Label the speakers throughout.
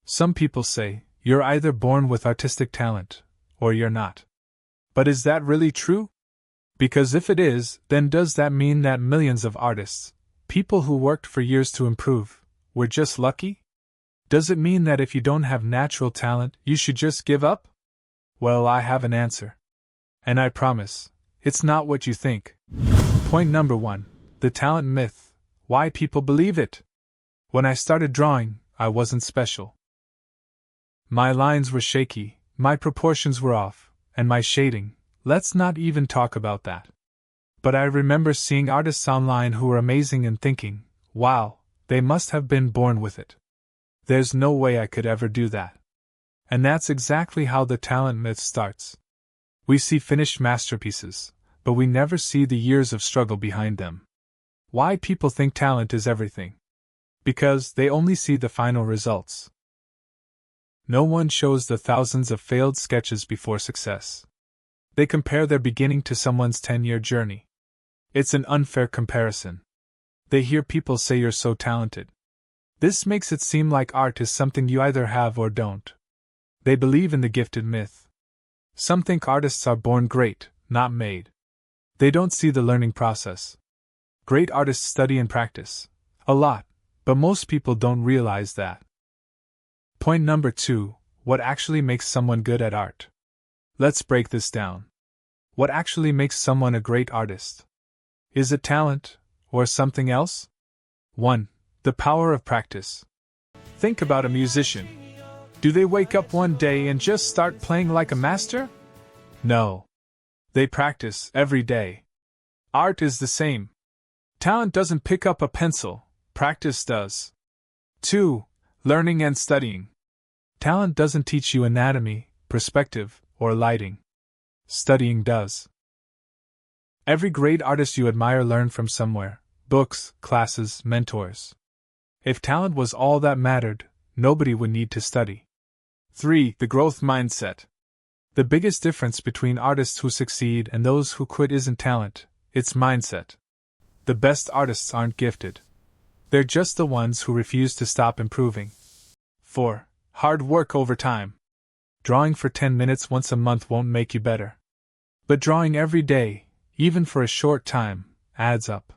Speaker 1: Some people say, you're either born with artistic talent, or you're not. But is that really true? Because if it is, then does that mean that millions of artists, people who worked for years to improve, were just lucky? Does it mean that if you don't have natural talent, you should just give up? Well, I have an answer. And I promise, it's not what you think. Point number 1. The talent myth. Why people believe it. When I started drawing, I wasn't special. My lines were shaky, my proportions were off, and my shading, let's not even talk about that. But I remember seeing artists online who were amazing and thinking, wow, they must have been born with it. There's no way I could ever do that. And that's exactly how the talent myth starts. We see finished masterpieces, but we never see the years of struggle behind them. Why people think talent is everything? Because they only see the final results. No one shows the thousands of failed sketches before success. They compare their beginning to someone's 10-year journey. It's an unfair comparison. They hear people say you're so talented. This makes it seem like art is something you either have or don't. They believe in the gifted myth. Some think artists are born great, not made. They don't see the learning process. Great artists study and practice. A lot, but most people don't realize that. Point number 2. What actually makes someone good at art? Let's break this down. What actually makes someone a great artist? Is it talent, or something else? 1. The power of practice. Think about a musician. Do they wake up one day and just start playing like a master? No. They practice every day. Art is the same. Talent doesn't pick up a pencil, practice does. 2. Learning and studying. Talent doesn't teach you anatomy, perspective, or lighting. Studying does. Every great artist you admire learned from somewhere: books, classes, mentors. If talent was all that mattered, nobody would need to study. 3. The growth mindset. The biggest difference between artists who succeed and those who quit isn't talent, it's mindset. The best artists aren't gifted. They're just the ones who refuse to stop improving. 4. Hard work over time. Drawing for 10 minutes once a month won't make you better. But drawing every day, even for a short time, adds up.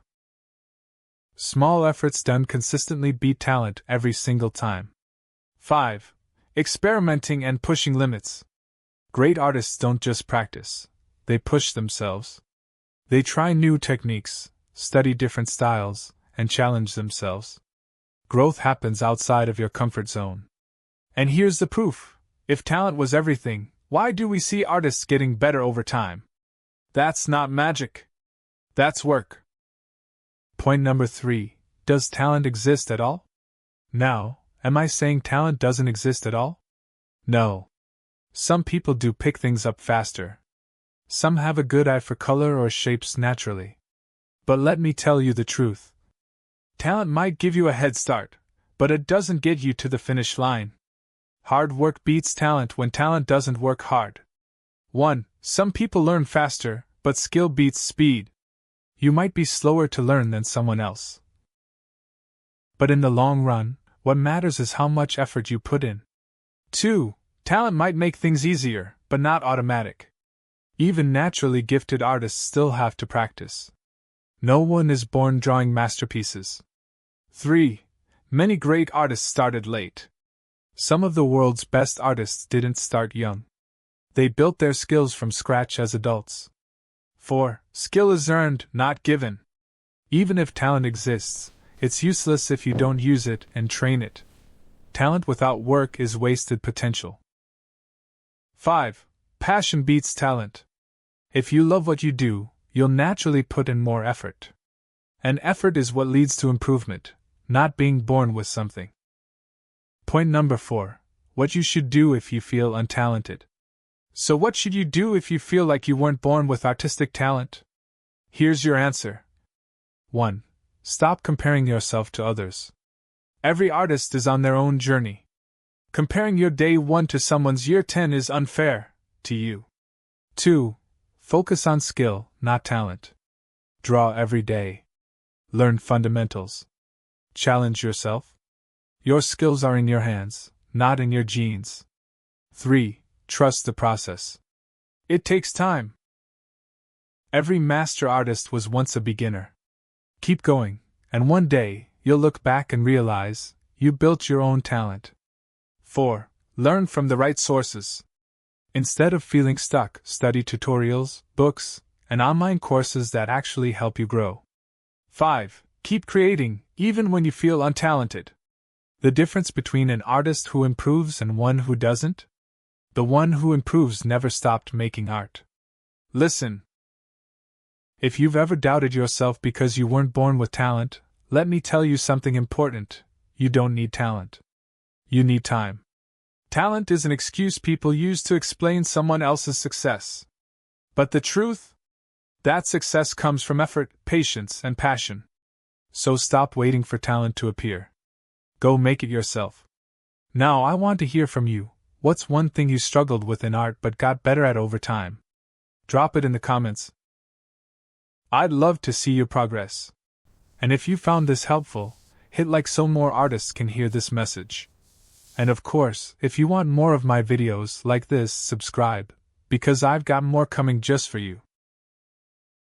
Speaker 1: Small efforts done consistently beat talent every single time. 5. Experimenting and pushing limits. Great artists don't just practice, they push themselves. They try new techniques, study different styles, and challenge themselves. Growth happens outside of your comfort zone. And here's the proof. If talent was everything, why do we see artists getting better over time? That's not magic. That's work. Point number 3. Does talent exist at all? Now, am I saying talent doesn't exist at all? No. Some people do pick things up faster. Some have a good eye for color or shapes naturally. But let me tell you the truth. Talent might give you a head start, but it doesn't get you to the finish line. Hard work beats talent when talent doesn't work hard. 1. Some people learn faster, but skill beats speed. You might be slower to learn than someone else. But in the long run, what matters is how much effort you put in. 2. Talent might make things easier, but not automatic. Even naturally gifted artists still have to practice. No one is born drawing masterpieces. 3. Many great artists started late. Some of the world's best artists didn't start young. They built their skills from scratch as adults. 4. Skill is earned, not given. Even if talent exists, it's useless if you don't use it and train it. Talent without work is wasted potential. 5. Passion beats talent. If you love what you do, you'll naturally put in more effort. And effort is what leads to improvement, not being born with something. Point number 4. What you should do if you feel untalented. So what should you do if you feel like you weren't born with artistic talent? Here's your answer. 1. Stop comparing yourself to others. Every artist is on their own journey. Comparing your day 1 to someone's year 10 is unfair to you. 2. Focus on skill, not talent. Draw every day. Learn fundamentals. Challenge yourself. Your skills are in your hands, not in your genes. 3. Trust the process. It takes time. Every master artist was once a beginner. Keep going, and one day, you'll look back and realize you built your own talent. 4. Learn from the right sources. Instead of feeling stuck, study tutorials, books, and online courses that actually help you grow. 5. Keep creating, even when you feel untalented. The difference between an artist who improves and one who doesn't? The one who improves never stopped making art. Listen. If you've ever doubted yourself because you weren't born with talent, let me tell you something important. You don't need talent. You need time. Talent is an excuse people use to explain someone else's success. But the truth? That success comes from effort, patience, and passion. So stop waiting for talent to appear. Go make it yourself. Now I want to hear from you. What's one thing you struggled with in art but got better at over time? Drop it in the comments. I'd love to see your progress. And if you found this helpful, hit like so more artists can hear this message. And of course, if you want more of my videos like this, subscribe, because I've got more coming just for you.